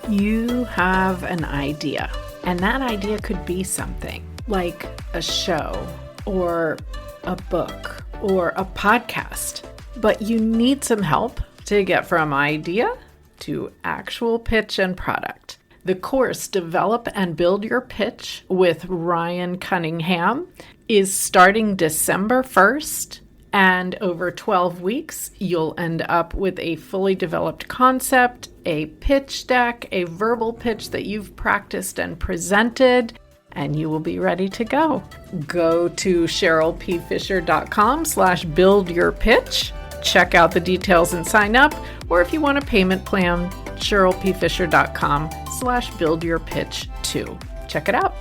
You have an idea, and that idea could be something like a show or a book or a podcast, but you need some help to get from idea to actual pitch and product. The course Develop and Build Your Pitch with Ryan Cunningham is starting December 1st. And over 12 weeks, you'll end up with a fully developed concept, a pitch deck, a verbal pitch that you've practiced and presented, and you will be ready to go. Go to cherylpfisher.com/buildyourpitch. Check out the details and sign up. Or if you want a payment plan, cherylpfisher.com/buildyourpitch2. Check it out.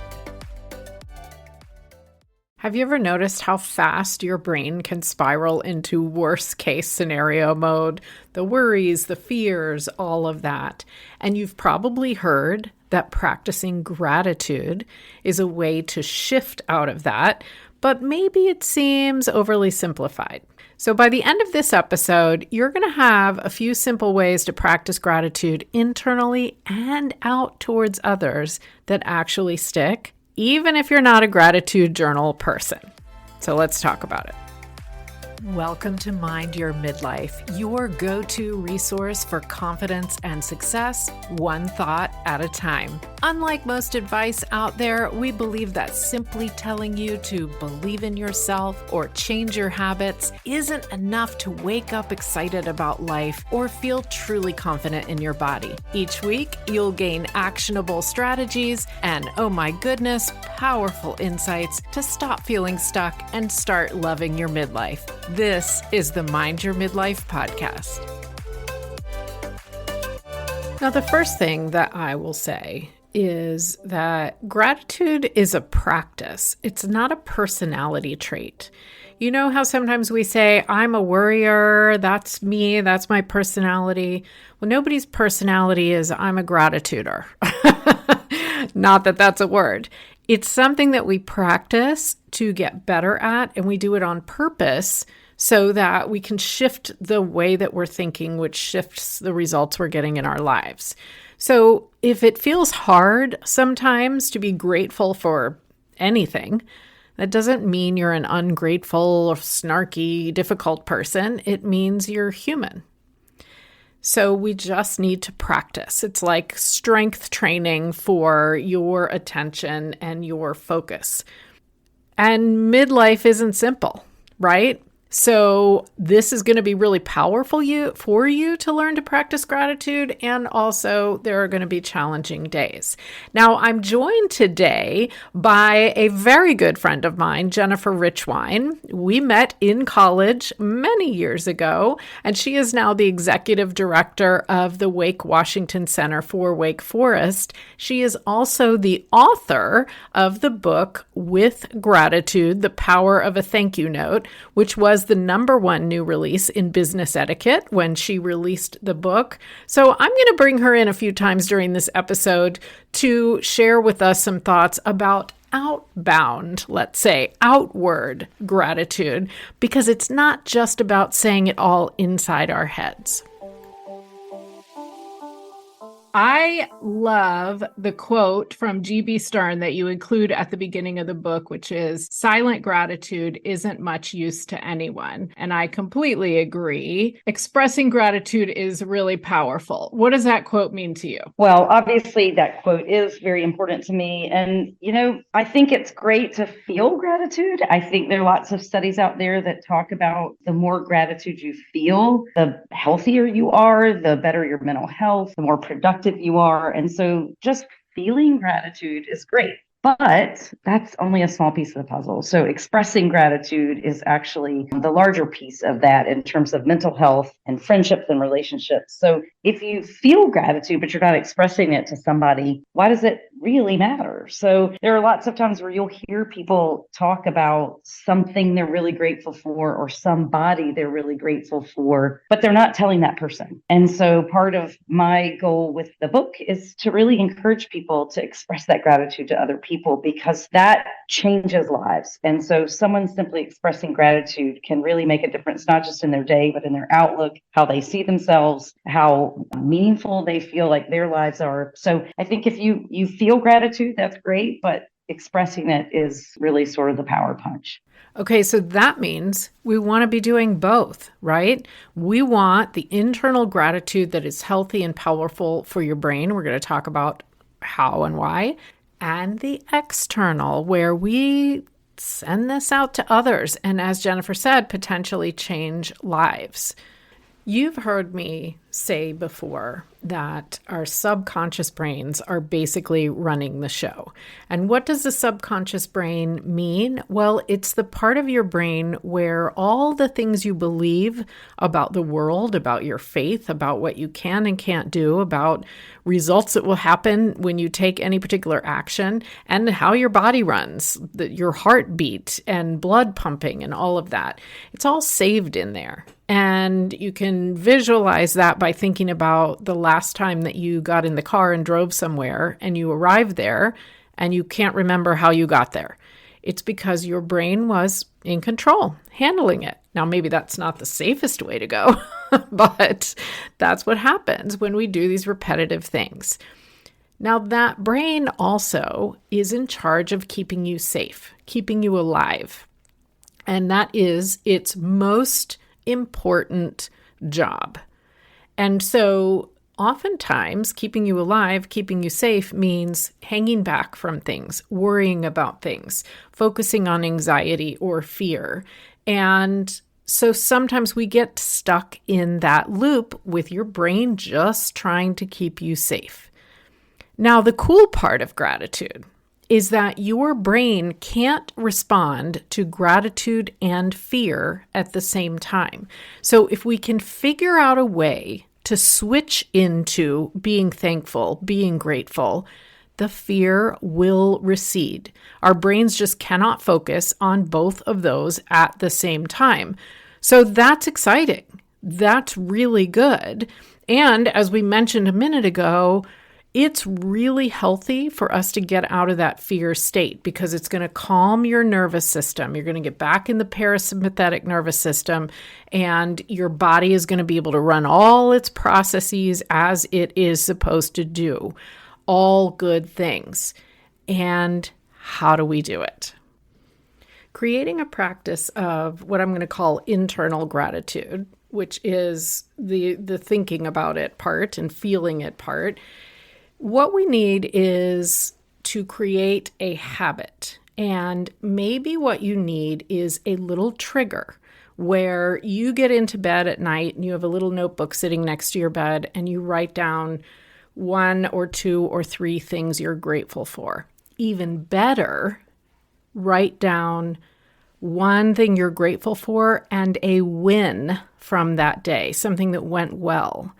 Have you ever noticed how fast your brain can spiral into worst case scenario mode? The worries, the fears, all of that. And you've probably heard that practicing gratitude is a way to shift out of that, but maybe it seems overly simplified. So by the end of this episode, you're going to have a few simple ways to practice gratitude internally and out towards others that actually stick, even if you're not a gratitude journal person. So let's talk about it. Welcome to Mind Your Midlife, your go-to resource for confidence and success, one thought at a time. Unlike most advice out there, we believe that simply telling you to believe in yourself or change your habits isn't enough to wake up excited about life or feel truly confident in your body. Each week, you'll gain actionable strategies and, oh my goodness, powerful insights to stop feeling stuck and start loving your midlife. This is the Mind Your Midlife podcast. Now, the first thing that I will say is that gratitude is a practice. It's not a personality trait. You know how sometimes we say, I'm a worrier, that's me, that's my personality. Well, nobody's personality is, I'm a gratituder. Not that that's a word. It's something that we practice to get better at, and we do it on purpose so that we can shift the way that we're thinking, which shifts the results we're getting in our lives. So if it feels hard sometimes to be grateful for anything, that doesn't mean you're an ungrateful or snarky, difficult person. It means you're human. So we just need to practice. It's like strength training for your attention and your focus. And midlife isn't simple, right? So this is going to be really powerful for you to learn to practice gratitude, and also there are going to be challenging days. Now, I'm joined today by a very good friend of mine, Jennifer Richwine. We met in college many years ago, and she is now the executive director of the Wake Washington Center for Wake Forest. She is also the author of the book With Gratitude, The Power of a Thank You Note, which was the number one new release in business etiquette when she released the book. So I'm going to bring her in a few times during this episode to share with us some thoughts about outbound, let's say, outward gratitude, because it's not just about saying it all inside our heads. I love the quote from G.B. Stern that you include at the beginning of the book, which is, silent gratitude isn't much use to anyone. And I completely agree. Expressing gratitude is really powerful. What does that quote mean to you? Well, obviously that quote is very important to me. And, I think it's great to feel gratitude. I think there are lots of studies out there that talk about the more gratitude you feel, the healthier you are, the better your mental health, the more productive you are. And so just feeling gratitude is great. But that's only a small piece of the puzzle. So expressing gratitude is actually the larger piece of that in terms of mental health and friendships and relationships. So if you feel gratitude, but you're not expressing it to somebody, why does it really matter. So there are lots of times where you'll hear people talk about something they're really grateful for or somebody they're really grateful for, but they're not telling that person. And so part of my goal with the book is to really encourage people to express that gratitude to other people, because that changes lives. And so someone simply expressing gratitude can really make a difference, not just in their day, but in their outlook, how they see themselves, how meaningful they feel like their lives are. So I think if you feel gratitude, that's great, but expressing it is really sort of the power punch. Okay, so that means we want to be doing both, right? We want the internal gratitude that is healthy and powerful for your brain. We're going to talk about how and why. And the external, where we send this out to others and, as Jennifer said, potentially change lives. You've heard me say before that our subconscious brains are basically running the show. And what does the subconscious brain mean? Well, it's the part of your brain where all the things you believe about the world, about your faith, about what you can and can't do, about results that will happen when you take any particular action, and how your body runs, your heartbeat and blood pumping and all of that. It's all saved in there. And you can visualize that by thinking about the last time that you got in the car and drove somewhere and you arrived there and you can't remember how you got there. It's because your brain was in control, handling it. Now, maybe that's not the safest way to go, but that's what happens when we do these repetitive things. Now, that brain also is in charge of keeping you safe, keeping you alive. And that is its most important job. And so oftentimes keeping you alive, keeping you safe means hanging back from things, worrying about things, focusing on anxiety or fear. And so sometimes we get stuck in that loop with your brain just trying to keep you safe. Now, the cool part of gratitude is that your brain can't respond to gratitude and fear at the same time. So if we can figure out a way to switch into being thankful, being grateful, the fear will recede. Our brains just cannot focus on both of those at the same time. So that's exciting. That's really good. And as we mentioned a minute ago, it's really healthy for us to get out of that fear state because it's going to calm your nervous system. You're going to get back in the parasympathetic nervous system, and your body is going to be able to run all its processes as it is supposed to do. All good things. And how do we do it? Creating a practice of what I'm going to call internal gratitude, which is the thinking about it part and feeling it part. What we need is to create a habit. And maybe what you need is a little trigger where you get into bed at night and you have a little notebook sitting next to your bed and you write down 1 or 2 or 3 things you're grateful for. Even better, write down one thing you're grateful for and a win from that day, something that went well.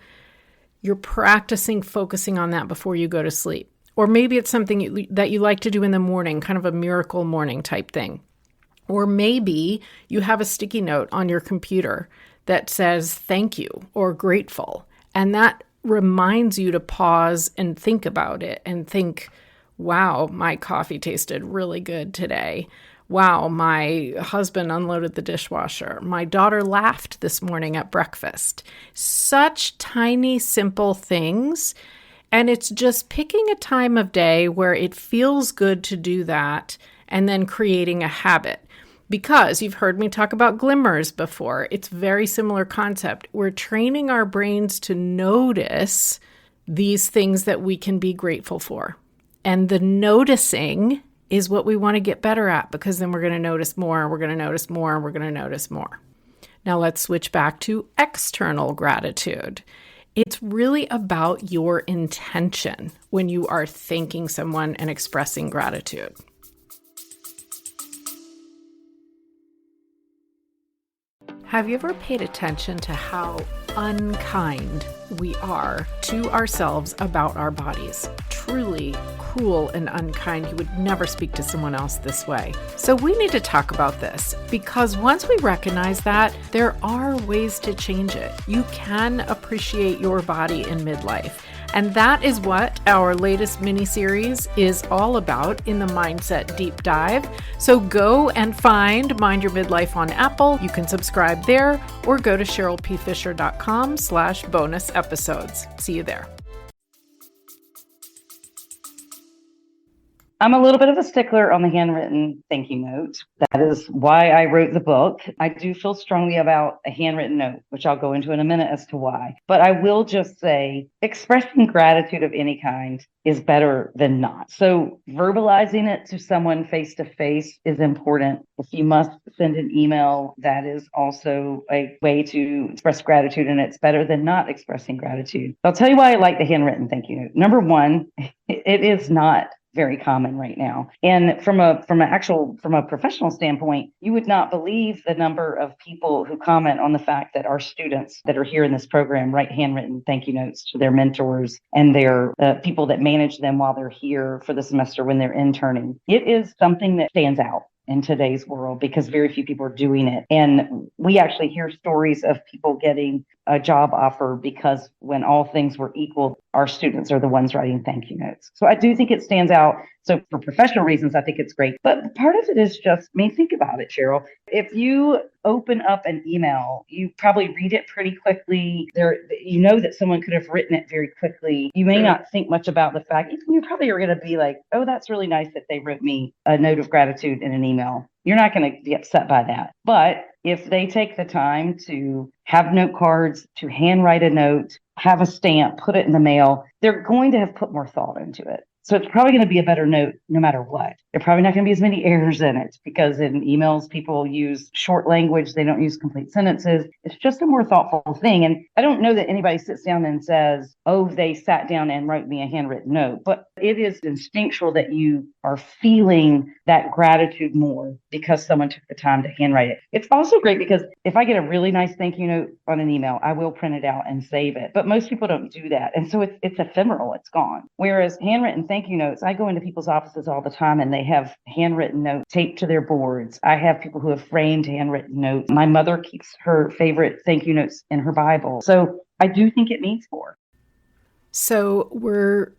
You're practicing focusing on that before you go to sleep. Or maybe it's something that you like to do in the morning, kind of a miracle morning type thing. Or maybe you have a sticky note on your computer that says thank you or grateful. And that reminds you to pause and think about it and think, wow, my coffee tasted really good today. Wow, my husband unloaded the dishwasher. My daughter laughed this morning at breakfast. Such tiny, simple things. And it's just picking a time of day where it feels good to do that and then creating a habit. Because you've heard me talk about glimmers before. It's a very similar concept. We're training our brains to notice these things that we can be grateful for. And the noticing is what we want to get better at, because then we're going to notice more, we're going to notice more, we're going to notice more. Now let's switch back to external gratitude. It's really about your intention when you are thanking someone and expressing gratitude. Have you ever paid attention to how unkind we are to ourselves about our bodies? Truly cruel and unkind. You would never speak to someone else this way. So we need to talk about this, because once we recognize that, there are ways to change it. You can appreciate your body in midlife. And that is what our latest mini-series is all about in the Mindset Deep Dive. So go and find Mind Your Midlife on Apple. You can subscribe there or go to CherylPFisher.com/bonus episodes. See you there. I'm a little bit of a stickler on the handwritten thank you note. That is why I wrote the book. I do feel strongly about a handwritten note, which I'll go into in a minute as to why. But I will just say expressing gratitude of any kind is better than not. So verbalizing it to someone face to face is important. If you must send an email, that is also a way to express gratitude, and it's better than not expressing gratitude. I'll tell you why I like the handwritten thank you note. Number one, it is not very common right now. And from a professional standpoint, you would not believe the number of people who comment on the fact that our students that are here in this program write handwritten thank you notes to their mentors and their people that manage them while they're here for the semester when they're interning. It is something that stands out in today's world because very few people are doing it. And we actually hear stories of people getting a job offer because when all things were equal, our students are the ones writing thank you notes. So I do think it stands out. So for professional reasons, I think it's great. But part of it is just, think about it, Cheryl. If you open up an email, you probably read it pretty quickly. You know that someone could have written it very quickly. You may not think much about the fact. You probably are going to be like, oh, that's really nice that they wrote me a note of gratitude in an email. You're not going to be upset by that. But if they take the time to have note cards, to handwrite a note, have a stamp, put it in the mail, they're going to have put more thought into it. So it's probably going to be a better note no matter what. There are probably not going to be as many errors in it because in emails, people use short language. They don't use complete sentences. It's just a more thoughtful thing. And I don't know that anybody sits down and says, oh, they sat down and wrote me a handwritten note. But it is instinctual that you are feeling that gratitude more because someone took the time to handwrite it. It's also great because if I get a really nice thank you note on an email, I will print it out and save it. But most people don't do that. And so it's ephemeral. It's gone. Whereas handwritten thank you notes, I go into people's offices all the time and they have handwritten notes taped to their boards. I have people who have framed handwritten notes. My mother keeps her favorite thank you notes in her Bible. So I do think it means more. So we're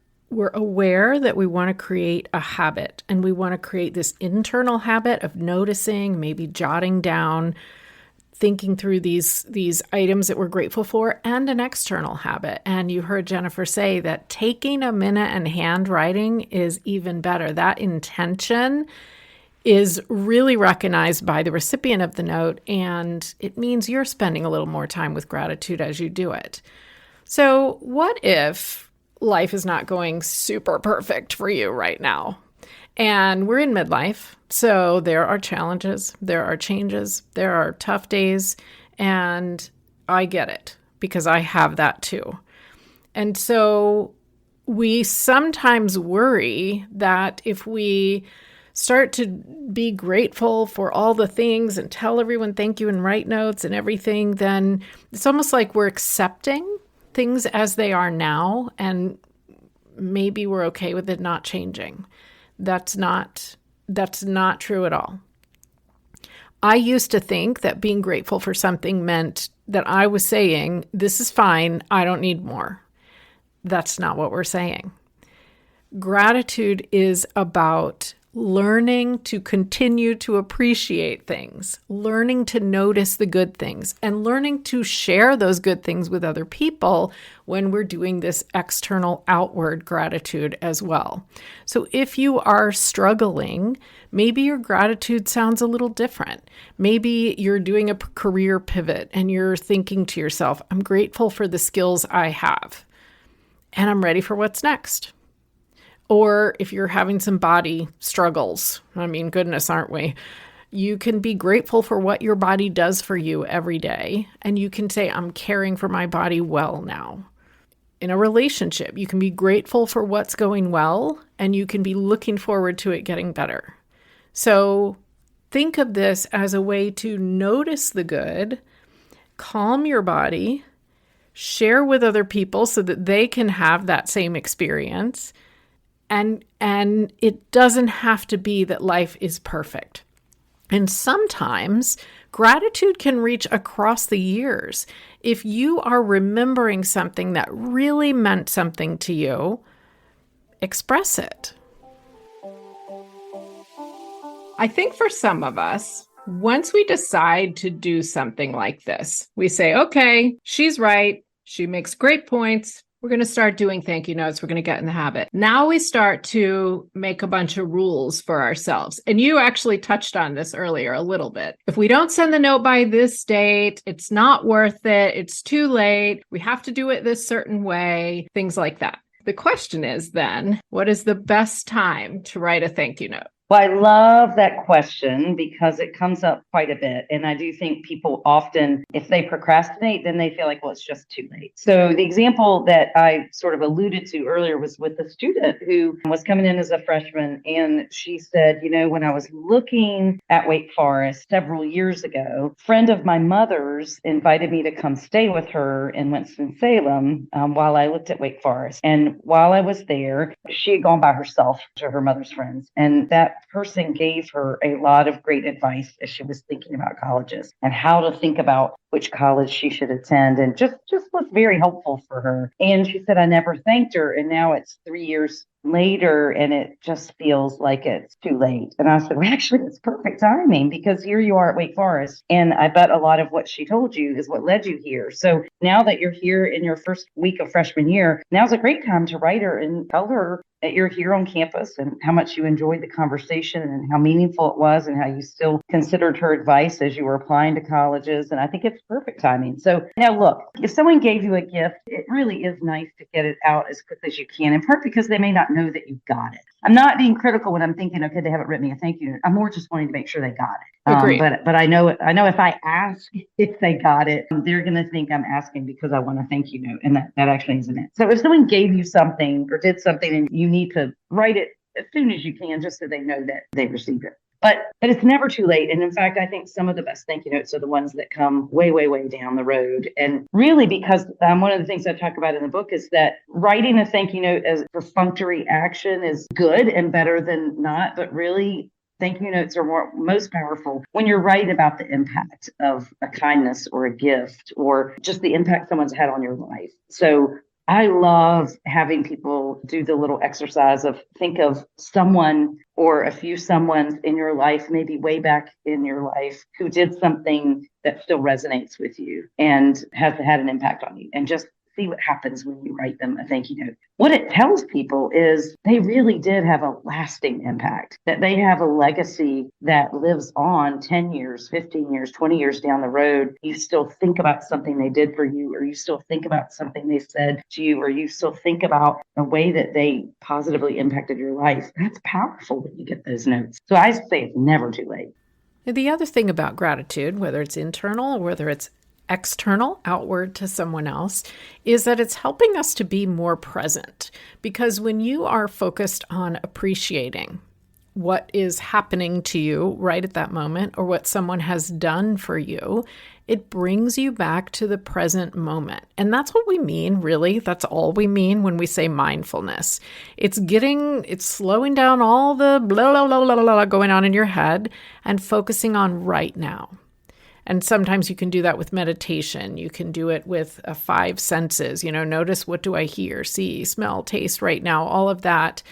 aware that we want to create a habit, and we want to create this internal habit of noticing, maybe jotting down, thinking through these items that we're grateful for, and an external habit. And you heard Jennifer say that taking a minute and handwriting is even better. That intention is really recognized by the recipient of the note, and it means you're spending a little more time with gratitude as you do it. So what if life is not going super perfect for you right now? And we're in midlife, so there are challenges, there are changes, there are tough days, and I get it because I have that too. And so we sometimes worry that if we start to be grateful for all the things and tell everyone thank you and write notes and everything, then it's almost like we're accepting things as they are now, and maybe we're okay with it not changing. That's not true at all. I used to think that being grateful for something meant that I was saying, this is fine, I don't need more. That's not what we're saying. Gratitude is about learning to continue to appreciate things, learning to notice the good things, and learning to share those good things with other people when we're doing this external outward gratitude as well. So if you are struggling, maybe your gratitude sounds a little different. Maybe you're doing a career pivot and you're thinking to yourself, I'm grateful for the skills I have, and I'm ready for what's next. Or if you're having some body struggles, goodness, aren't we? You can be grateful for what your body does for you every day. And you can say, I'm caring for my body well now. In a relationship, you can be grateful for what's going well, and you can be looking forward to it getting better. So think of this as a way to notice the good calm your body, share with other people so that they can have that same experience. And it doesn't have to be that life is perfect. And sometimes gratitude can reach across the years. If you are remembering something that really meant something to you, express it. I think for some of us, once we decide to do something like this, we say, okay, she's right. She makes great points. We're going to start doing thank you notes. We're going to get in the habit. Now we start to make a bunch of rules for ourselves. And you actually touched on this earlier a little bit. If we don't send the note by this date, it's not worth it. It's too late. We have to do it this certain way, things like that. The question is then, what is the best time to write a thank you note? Well, I love that question because it comes up quite a bit. And I do think people often, if they procrastinate, then they feel like, well, it's just too late. So the example that I sort of alluded to earlier was with a student who was coming in as a freshman. And she said, when I was looking at Wake Forest several years ago, a friend of my mother's invited me to come stay with her in Winston-Salem while I looked at Wake Forest. And while I was there, she had gone by herself to her mother's friends. And that person gave her a lot of great advice as she was thinking about colleges and how to think about which college she should attend, and just was very helpful for her. And she said, I never thanked her. And now it's 3 years later and it just feels like it's too late. And I said, well, actually, it's perfect timing because here you are at Wake Forest. And I bet a lot of what she told you is what led you here. So now that you're here in your first week of freshman year, now's a great time to write her and tell her that you're here on campus and how much you enjoyed the conversation and how meaningful it was and how you still considered her advice as you were applying to colleges. And I think it's perfect timing. So now look, if someone gave you a gift, it really is nice to get it out as quickly as you can, in part because they may not know that you got it. I'm not being critical when I'm thinking, okay, they haven't written me a thank you note. I'm more just wanting to make sure they got it. Agreed. But I know if I ask if they got it, they're going to think I'm asking because I want a thank you note. And that actually isn't it. So if someone gave you something or did something and you need to write it as soon as you can, just so they know that they received it. But it's never too late. And in fact, I think some of the best thank you notes are the ones that come way, way, way down the road. And really, because one of the things I talk about in the book is that writing a thank you note as perfunctory action is good and better than not. But really, thank you notes are most powerful when you're right about the impact of a kindness or a gift or just the impact someone's had on your life. So I love having people do the little exercise of think of someone or a few someones in your life, maybe way back in your life, who did something that still resonates with you and has had an impact on you, and just see what happens when you write them a thank you note. What it tells people is they really did have a lasting impact, that they have a legacy that lives on 10 years, 15 years, 20 years down the road. You still think about something they did for you, or you still think about something they said to you, or you still think about a way that they positively impacted your life. That's powerful when you get those notes. So I say it's never too late. The other thing about gratitude, whether it's internal or whether it's external, outward to someone else, is that it's helping us to be more present. Because when you are focused on appreciating what is happening to you right at that moment or what someone has done for you, it brings you back to the present moment. And that's what we mean, really. That's all we mean when we say mindfulness. It's slowing down all the blah, blah, blah, blah, blah going on in your head and focusing on right now. And sometimes you can do that with meditation. You can do it with 5 senses. Notice, what do I hear, see, smell, taste right now, all of that.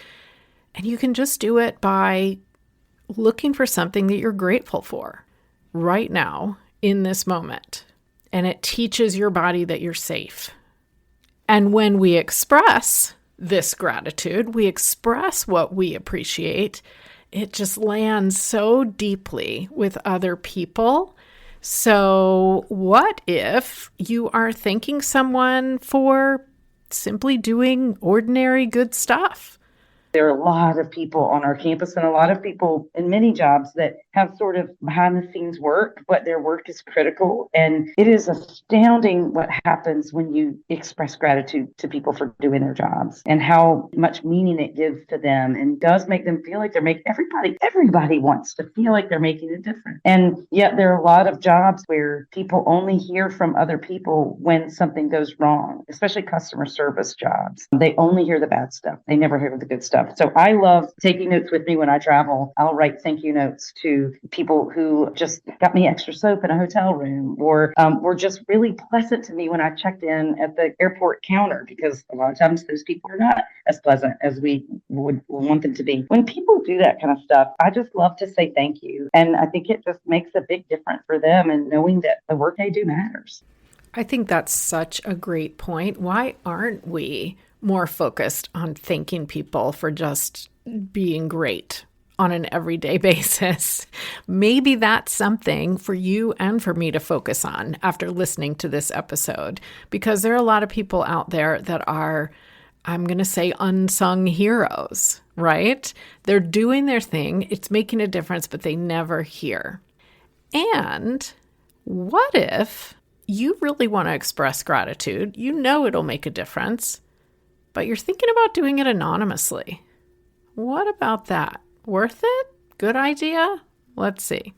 And you can just do it by looking for something that you're grateful for right now in this moment. And it teaches your body that you're safe. And when we express this gratitude, we express what we appreciate, it just lands so deeply with other people. So what if you are thanking someone for simply doing ordinary good stuff? There are a lot of people on our campus and a lot of people in many jobs that have sort of behind the scenes work, but their work is critical. And it is astounding what happens when you express gratitude to people for doing their jobs and how much meaning it gives to them and does make them feel like they're making everybody wants to feel like they're making a difference. And yet there are a lot of jobs where people only hear from other people when something goes wrong, especially customer service jobs. They only hear the bad stuff. They never hear the good stuff. So I love taking notes with me when I travel. I'll write thank you notes to people who just got me extra soap in a hotel room or were just really pleasant to me when I checked in at the airport counter, because a lot of times those people are not as pleasant as we would want them to be. When people do that kind of stuff, I just love to say thank you. And I think it just makes a big difference for them and knowing that the work they do matters. I think that's such a great point. Why aren't we more focused on thanking people for just being great on an everyday basis? Maybe that's something for you and for me to focus on after listening to this episode, because there are a lot of people out there that are, I'm going to say, unsung heroes, right? They're doing their thing. It's making a difference, but they never hear. And what if you really want to express gratitude? You know it'll make a difference, but you're thinking about doing it anonymously. What about that? Worth it? Good idea? Let's see.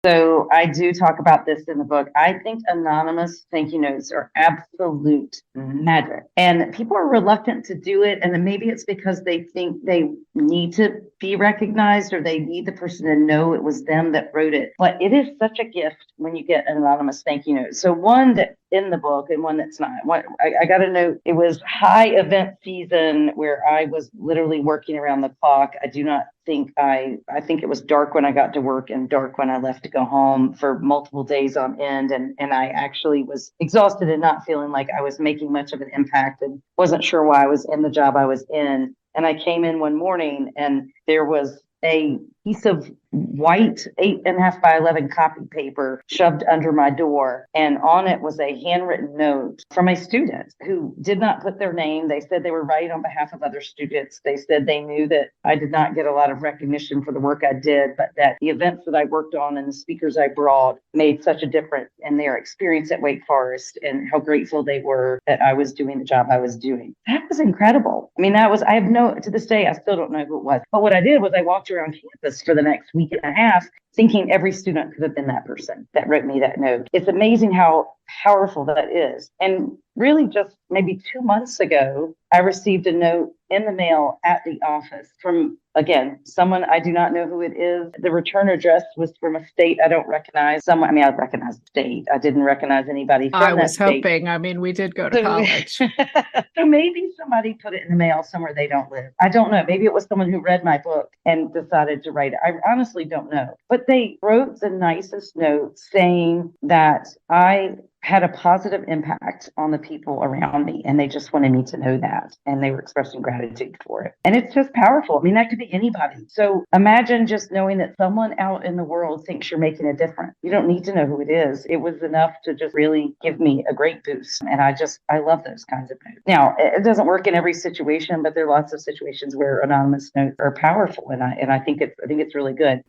So I do talk about this in the book. I think anonymous thank you notes are absolute magic. And people are reluctant to do it. And then maybe it's because they think they need to be recognized or they need the person to know it was them that wrote it. But it is such a gift when you get an anonymous thank you note. So one that's in the book and one that's not. I got a note. It was high event season where I was literally working around the clock. I think it was dark when I got to work and dark when I left to go home for multiple days on end. And I actually was exhausted and not feeling like I was making much of an impact and wasn't sure why I was in the job I was in. And I came in one morning and there was a piece of white 8.5 by 11 copy paper shoved under my door. And on it was a handwritten note from a student who did not put their name. They said they were writing on behalf of other students. They said they knew that I did not get a lot of recognition for the work I did, but that the events that I worked on and the speakers I brought made such a difference in their experience at Wake Forest and how grateful they were that I was doing the job I was doing. That was incredible. I mean, to this day, I still don't know who it was. But what I did was I walked around campus for the next week and a half thinking every student could have been that person that wrote me that note. It's amazing how powerful that is. And really just maybe 2 months ago, I received a note in the mail at the office from, again, someone I do not know who it is. The return address was from a state I don't recognize. I recognize the state. I didn't recognize anybody from that state. I was hoping. I mean, we did go to college. So maybe somebody put it in the mail somewhere they don't live. I don't know. Maybe it was someone who read my book and decided to write it. I honestly don't know. But they wrote the nicest note saying that I had a positive impact on the people around me, and they just wanted me to know that, and they were expressing gratitude for it. And it's just powerful. I mean, that could be anybody. So imagine just knowing that someone out in the world thinks you're making a difference. You don't need to know who it is. It was enough to just really give me a great boost, and I love those kinds of notes. Now, it doesn't work in every situation, but there are lots of situations where anonymous notes are powerful, and I think it's really good.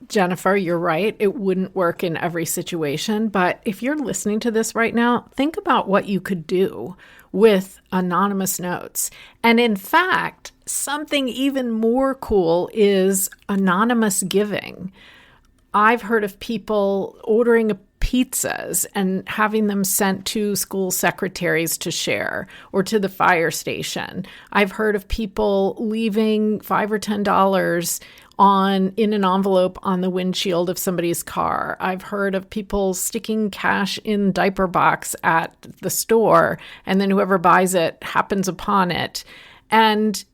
Jennifer, you're right. It wouldn't work in every situation. But if you're listening to this right now, think about what you could do with anonymous notes. And in fact, something even more cool is anonymous giving. I've heard of people ordering pizzas and having them sent to school secretaries to share or to the fire station. I've heard of people leaving $5 or $10 in an envelope on the windshield of somebody's car. I've heard of people sticking cash in diaper box at the store, and then whoever buys it happens upon it. And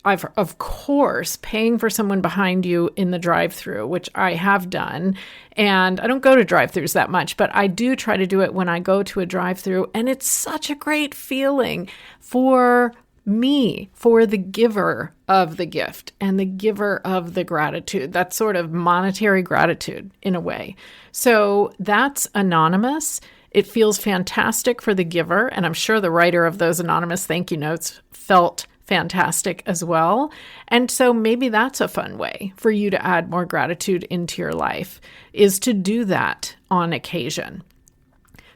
I've, of course, paying for someone behind you in the drive-thru, which I have done. And I don't go to drive-thrus that much, but I do try to do it when I go to a drive-thru. And it's such a great feeling for me, for the giver of the gift and the giver of the gratitude. That's sort of monetary gratitude in a way. So that's anonymous. It feels fantastic for the giver. And I'm sure the writer of those anonymous thank you notes felt fantastic as well. And so maybe that's a fun way for you to add more gratitude into your life, is to do that on occasion.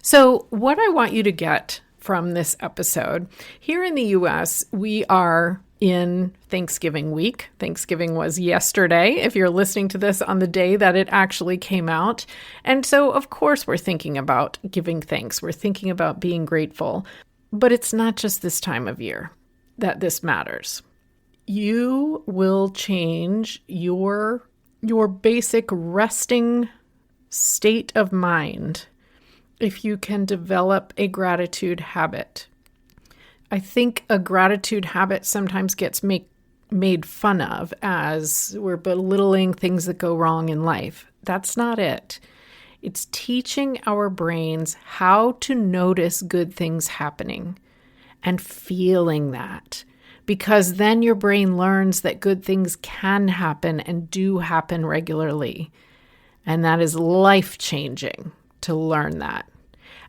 So what I want you to get from this episode, here in the US, we are in Thanksgiving week. Thanksgiving was yesterday, if you're listening to this on the day that it actually came out. And so, of course, we're thinking about giving thanks. We're thinking about being grateful. But it's not just this time of year that this matters. You will change your basic resting state of mind if you can develop a gratitude habit. I think a gratitude habit sometimes gets made fun of as we're belittling things that go wrong in life. That's not it. It's teaching our brains how to notice good things happening and feeling that, because then your brain learns that good things can happen and do happen regularly. And that is life-changing to learn that.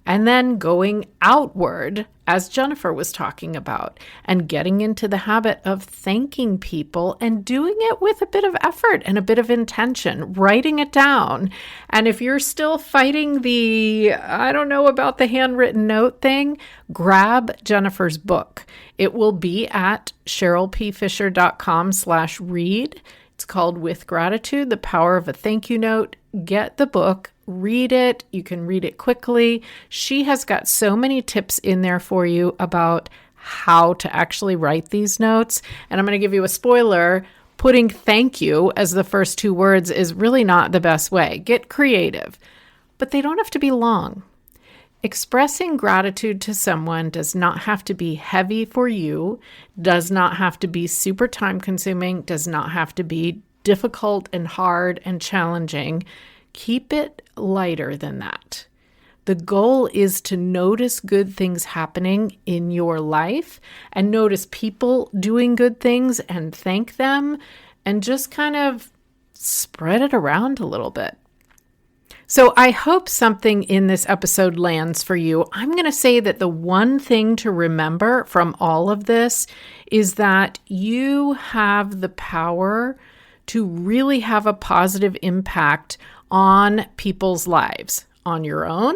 And then going outward, as Jennifer was talking about, and getting into the habit of thanking people and doing it with a bit of effort and a bit of intention, writing it down. And if you're still fighting I don't know about the handwritten note thing, grab Jennifer's book. It will be at cherylpfisher.com/read. It's called With Gratitude, The Power of a Thank You Note. Get the book. Read it. You can read it quickly. She has got so many tips in there for you about how to actually write these notes. And I'm going to give you a spoiler. Putting thank you as the first two words is really not the best way. Get creative, but they don't have to be long. Expressing gratitude to someone does not have to be heavy for you, does not have to be super time consuming, does not have to be difficult and hard and challenging. Keep it lighter than that. The goal is to notice good things happening in your life and notice people doing good things and thank them and just kind of spread it around a little bit. So I hope something in this episode lands for you. I'm going to say that the one thing to remember from all of this is that you have the power to really have a positive impact on people's lives, on your own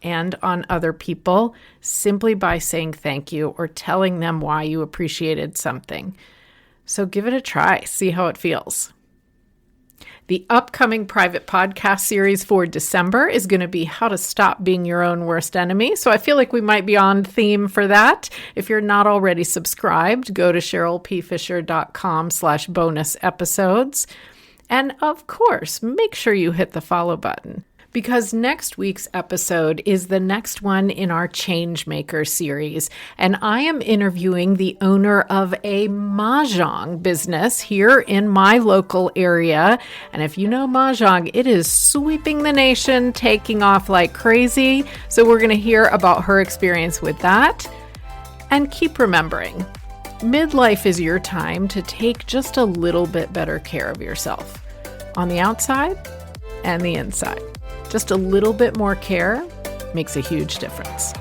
and on other people, simply by saying thank you or telling them why you appreciated something. So give it a try, see how it feels. The upcoming private podcast series for December is going to be how to stop being your own worst enemy. So I feel like we might be on theme for that. If you're not already subscribed, go to cherylpfisher.com/bonus episodes. And of course, make sure you hit the follow button, because next week's episode is the next one in our Changemaker series. And I am interviewing the owner of a mahjong business here in my local area. And if you know mahjong, it is sweeping the nation, taking off like crazy. So we're going to hear about her experience with that. And keep remembering, midlife is your time to take just a little bit better care of yourself on the outside and the inside. Just a little bit more care makes a huge difference.